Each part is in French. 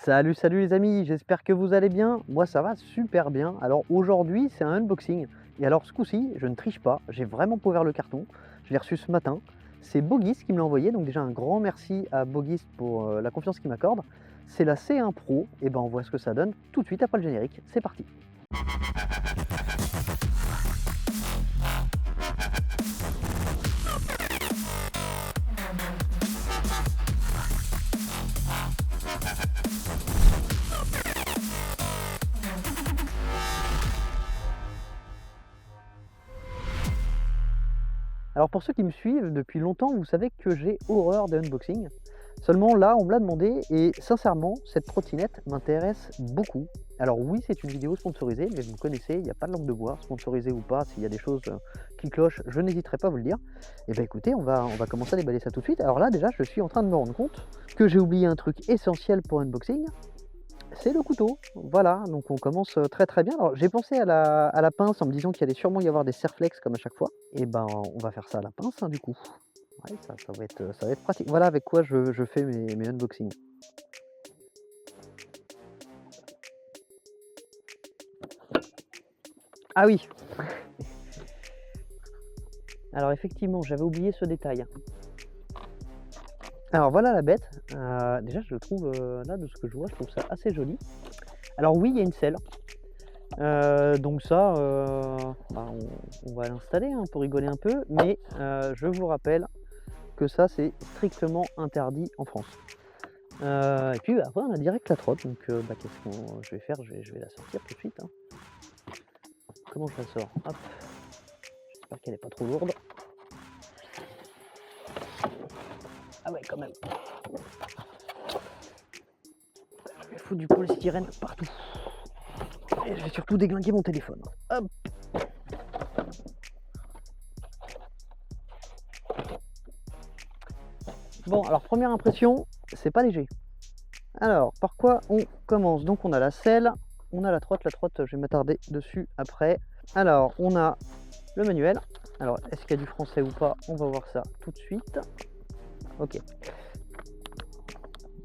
Salut, salut les amis, j'espère que vous allez bien. Moi ça va super bien. Alors aujourd'hui c'est un unboxing. Et alors ce coup-ci, je ne triche pas, j'ai vraiment pas ouvert le carton. Je l'ai reçu ce matin. C'est Bogis qui me l'a envoyé, donc déjà un grand merci à Bogis pour la confiance qu'il m'accorde. C'est la C1 Pro, et ben on voit ce que ça donne tout de suite après le générique. C'est parti. Alors pour ceux qui me suivent depuis longtemps, vous savez que j'ai horreur des unboxings. Seulement là, on me l'a demandé et sincèrement, cette trottinette m'intéresse beaucoup. Alors oui, c'est une vidéo sponsorisée, mais vous me connaissez, il n'y a pas de langue de bois, sponsorisée ou pas, s'il y a des choses qui clochent, je n'hésiterai pas à vous le dire. Et bien écoutez, on va commencer à déballer ça tout de suite. Alors là, déjà, je suis en train de me rendre compte que j'ai oublié un truc essentiel pour unboxing, c'est le couteau. Voilà, donc on commence très très bien. Alors j'ai pensé à la pince en me disant qu'il allait sûrement y avoir des serflex comme à chaque fois. Et ben on va faire ça à la pince du coup. Ouais, ça va être pratique. Voilà avec quoi je fais mes unboxings. Ah oui. Alors effectivement, j'avais oublié ce détail. Alors voilà la bête. Déjà je le trouve, là de ce que je vois, je trouve ça assez joli. Alors oui, il y a une selle. Donc ça, bah, on va l'installer hein, pour rigoler un peu, mais je vous rappelle que ça c'est strictement interdit en France. Et puis bah, après on a direct la trotte, donc bah, qu'est-ce qu'on je vais faire? Je vais la sortir tout de suite, hein. Comment je la sors? Hop, j'espère qu'elle est pas trop lourde. Ah ouais quand même. Je vais foutre du polystyrène partout. Et je vais surtout déglinguer mon téléphone. Hop. Bon alors première impression, c'est pas léger. Alors, par quoi on commence? Donc on a la selle, on a la trotte, je vais m'attarder dessus après. Alors, on a le manuel. Alors, est-ce qu'il y a du français ou pas? On va voir ça tout de suite. Ok.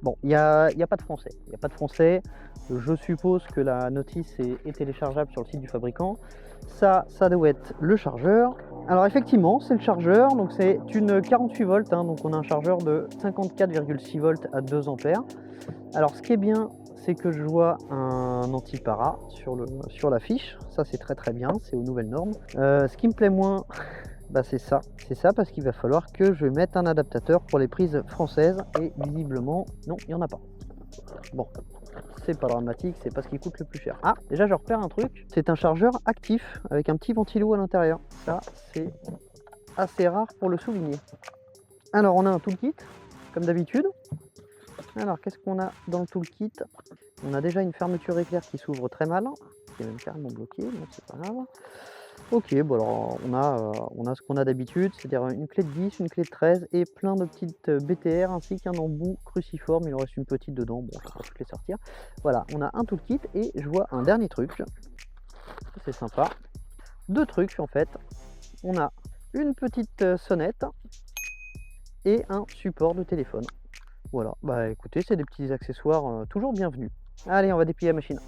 Bon, il n'y a pas de français. Il n'y a pas de français. Je suppose que la notice est téléchargeable sur le site du fabricant. Ça doit être le chargeur. Alors effectivement, c'est le chargeur, donc c'est une 48 volts, hein, donc on a un chargeur de 54,6 volts à 2 ampères. Alors ce qui est bien, c'est que je vois un anti-para sur la fiche, ça c'est très très bien, c'est aux nouvelles normes. Ce qui me plaît moins, bah c'est ça parce qu'il va falloir que je mette un adaptateur pour les prises françaises et visiblement, non, il n'y en a pas. Bon, c'est pas dramatique, c'est pas ce qui coûte le plus cher. Ah, déjà je repère un truc, c'est un chargeur actif avec un petit ventilo à l'intérieur. Ça, c'est assez rare pour le souligner. Alors on a un toolkit, comme d'habitude. Alors qu'est-ce qu'on a dans le toolkit? On a déjà une fermeture éclair qui s'ouvre très mal, qui est même carrément bloquée, donc c'est pas grave. Ok, bon alors on a ce qu'on a d'habitude, c'est-à-dire une clé de 10, une clé de 13 et plein de petites BTR ainsi qu'un embout cruciforme, il en reste une petite dedans, bon je vais pas toutes les sortir. Voilà, on a un toolkit et je vois un dernier truc, c'est sympa. Deux trucs en fait, on a une petite sonnette et un support de téléphone. Voilà, bah écoutez, c'est des petits accessoires toujours bienvenus. Allez, on va déplier la machine.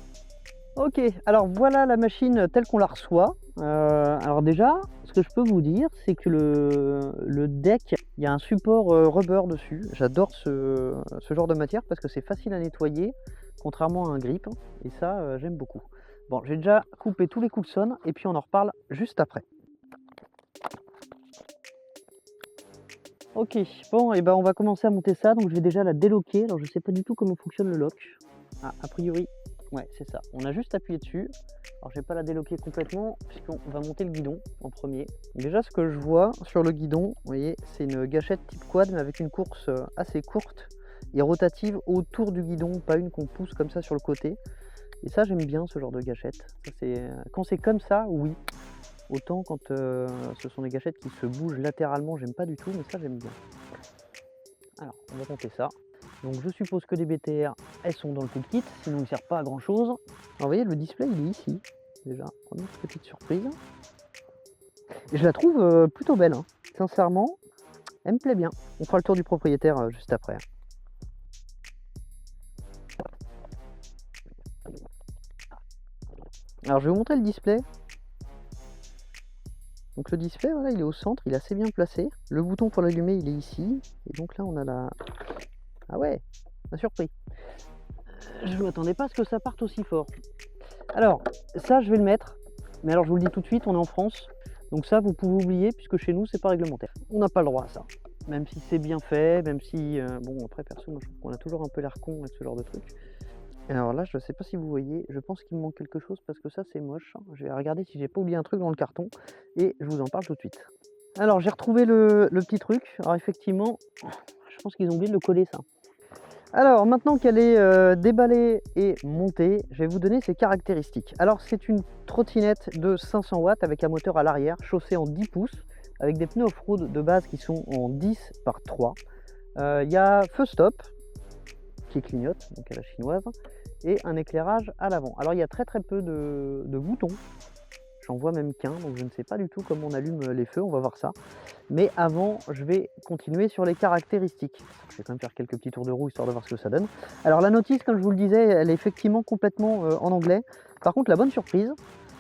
Ok, alors voilà la machine telle qu'on la reçoit. Alors déjà, ce que je peux vous dire, c'est que le deck, il y a un support rubber dessus. J'adore ce genre de matière parce que c'est facile à nettoyer, contrairement à un grip. Et ça, j'aime beaucoup. Bon, j'ai déjà coupé tous les coulsons et puis on en reparle juste après. Ok, bon, et ben on va commencer à monter ça. Donc je vais déjà la déloquer. Alors je sais pas du tout comment fonctionne le lock. Ah, a priori, ouais, c'est ça. On a juste appuyé dessus. Alors je vais pas la déloquer complètement puisqu'on va monter le guidon en premier. Déjà ce que je vois sur le guidon, vous voyez, c'est une gâchette type quad mais avec une course assez courte et rotative autour du guidon, pas une qu'on pousse comme ça sur le côté. Et ça j'aime bien ce genre de gâchette. Quand c'est comme ça, oui. Autant quand ce sont des gâchettes qui se bougent latéralement, j'aime pas du tout, mais ça j'aime bien. Alors, on va monter ça. Donc je suppose que les BTR, elles sont dans le toolkit, sinon ils ne servent pas à grand chose. Alors vous voyez, le display il est ici, déjà, première petite surprise. Et je la trouve plutôt belle, hein. Sincèrement, elle me plaît bien. On fera le tour du propriétaire juste après. Alors je vais vous montrer le display. Donc le display, voilà, il est au centre, il est assez bien placé. Le bouton pour l'allumer, il est ici. Et donc là, on a la... Ah ouais, m'a surpris. Je ne m'attendais pas à ce que ça parte aussi fort. Alors, ça, je vais le mettre. Mais alors, je vous le dis tout de suite, on est en France. Donc ça, vous pouvez oublier, puisque chez nous, c'est pas réglementaire. On n'a pas le droit à ça. Même si c'est bien fait, même si... bon, après, perso, moi, je trouve qu'on a toujours un peu l'air con avec ce genre de truc. Alors là, je sais pas si vous voyez, je pense qu'il me manque quelque chose parce que ça c'est moche. Je vais regarder si j'ai pas oublié un truc dans le carton et je vous en parle tout de suite. Alors j'ai retrouvé le petit truc. Alors effectivement, je pense qu'ils ont oublié de le coller ça. Alors maintenant qu'elle est déballée et montée, je vais vous donner ses caractéristiques. Alors c'est une trottinette de 500 watts avec un moteur à l'arrière, chaussée en 10 pouces, avec des pneus off-road de base qui sont en 10 par 3. Il y a feu stop qui clignote, donc à la chinoise, et un éclairage à l'avant. Alors il y a très peu de boutons, j'en vois même qu'un, donc je ne sais pas du tout comment on allume les feux, on va voir ça. Mais avant, je vais continuer sur les caractéristiques. Je vais quand même faire quelques petits tours de roue histoire de voir ce que ça donne. Alors la notice, comme je vous le disais, elle est effectivement complètement en anglais. Par contre, la bonne surprise,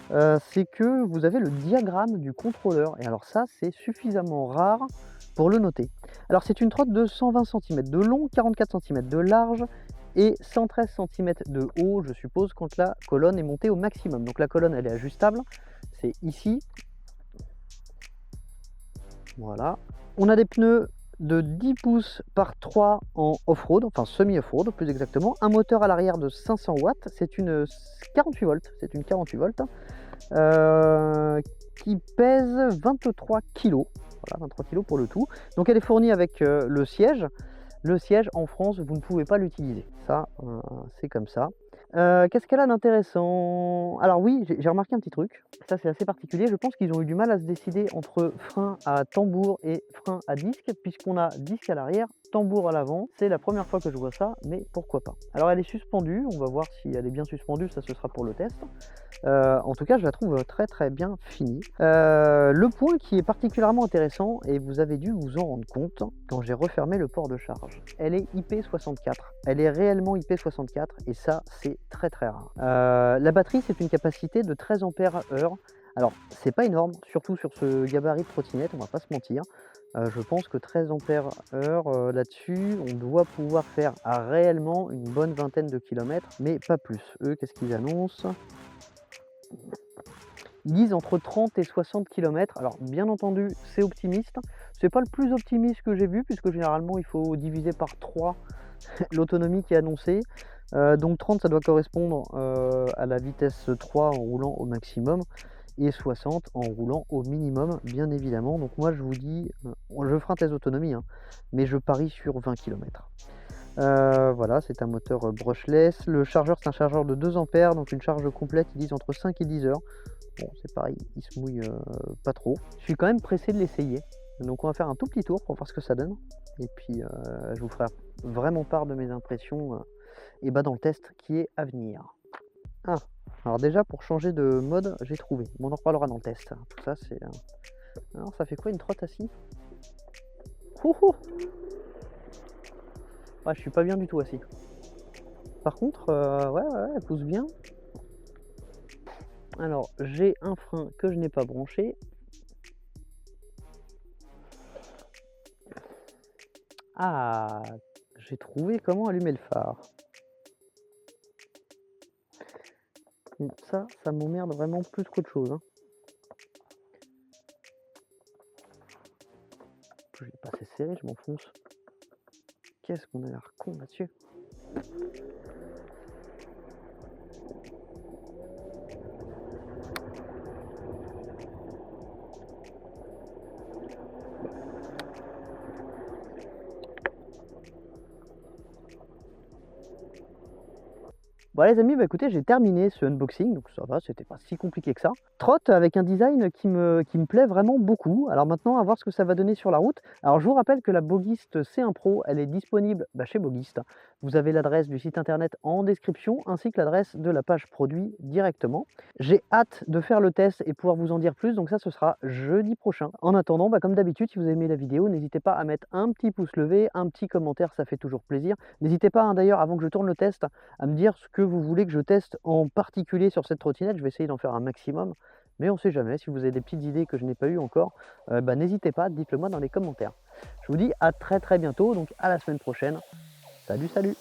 c'est que vous avez le diagramme du contrôleur. Et alors ça, c'est suffisamment rare pour le noter. Alors c'est une trotte de 120 cm de long, 44 cm de large et 113 cm de haut, je suppose, quand la colonne est montée au maximum. Donc la colonne, elle est ajustable, c'est ici. Voilà. On a des pneus de 10 pouces par 3 en off-road, enfin semi-off-road plus exactement. Un moteur à l'arrière de 500 watts, c'est une 48 volts, qui pèse 23 kg. Voilà, 23 kg pour le tout. Donc elle est fournie avec le siège. Le siège en France, vous ne pouvez pas l'utiliser. Ça, c'est comme ça. Qu'est-ce qu'elle a d'intéressant? Alors oui, j'ai remarqué un petit truc. Ça, c'est assez particulier. Je pense qu'ils ont eu du mal à se décider entre frein à tambour et frein à disque, puisqu'on a disque à l'arrière, tambour à l'avant. C'est la première fois que je vois ça, mais pourquoi pas. Alors elle est suspendue. On va voir si elle est bien suspendue. Ça, ce sera pour le test. En tout cas, je la trouve très bien finie. Le point qui est particulièrement intéressant, et vous avez dû vous en rendre compte quand j'ai refermé le port de charge, elle est IP64. Elle est réellement IP64 et ça, c'est très rare. La batterie, c'est une capacité de 13 ampères heure. Alors, c'est pas énorme, surtout sur ce gabarit de trottinette, on va pas se mentir. Je pense que 13 ampères heure là-dessus, on doit pouvoir faire réellement une bonne vingtaine de kilomètres, mais pas plus. Eux, qu'est-ce qu'ils annoncent? Ils disent entre 30 et 60 km. Alors bien entendu, c'est optimiste. C'est pas le plus optimiste que j'ai vu, puisque généralement il faut diviser par 3 l'autonomie qui est annoncée. Donc 30, ça doit correspondre à la vitesse 3 en roulant au maximum, et 60 en roulant au minimum, bien évidemment. Donc moi je vous dis, je ferai un test d'autonomie, hein, mais je parie sur 20 km. Voilà, c'est un moteur brushless. Le chargeur, c'est un chargeur de 2 ampères, donc une charge complète, ils disent entre 5 et 10 heures. Bon, c'est pareil, il se mouille pas trop. Je suis quand même pressé de l'essayer. Donc on va faire un tout petit tour pour voir ce que ça donne. Et puis je vous ferai vraiment part de mes impressions et dans le test qui est à venir. Ah, alors déjà pour changer de mode, j'ai trouvé. Bon, on en reparlera dans le test. Tout ça, c'est... Alors ça fait quoi une trotte assis? Ouais, je suis pas bien du tout assis. Par contre, ouais, elle pousse bien. Alors, j'ai un frein que je n'ai pas branché. Ah, j'ai trouvé comment allumer le phare. Bon, ça m'emmerde vraiment plus qu'autre chose, hein. Je vais passer serré, je m'enfonce. Qu'est-ce qu'on a l'air con là-dessus. Bon les amis, bah écoutez, j'ai terminé ce unboxing, donc ça va, c'était pas si compliqué que ça. Trotte avec un design qui me plaît vraiment beaucoup. Alors maintenant, à voir ce que ça va donner sur la route. Alors je vous rappelle que la Boguist C1 Pro, elle est disponible chez Boguist. Vous avez l'adresse du site internet en description, ainsi que l'adresse de la page produit directement. J'ai hâte de faire le test et pouvoir vous en dire plus, donc ça ce sera jeudi prochain. En attendant, comme d'habitude, si vous avez aimé la vidéo, n'hésitez pas à mettre un petit pouce levé, un petit commentaire, ça fait toujours plaisir. N'hésitez pas d'ailleurs, avant que je tourne le test, à me dire ce que vous voulez que je teste en particulier sur cette trottinette. Je vais essayer d'en faire un maximum, mais on sait jamais. Si vous avez des petites idées que je n'ai pas eues encore, bah, n'hésitez pas, dites-le moi dans les commentaires. Je vous dis à très bientôt, donc à la semaine prochaine. Salut, salut!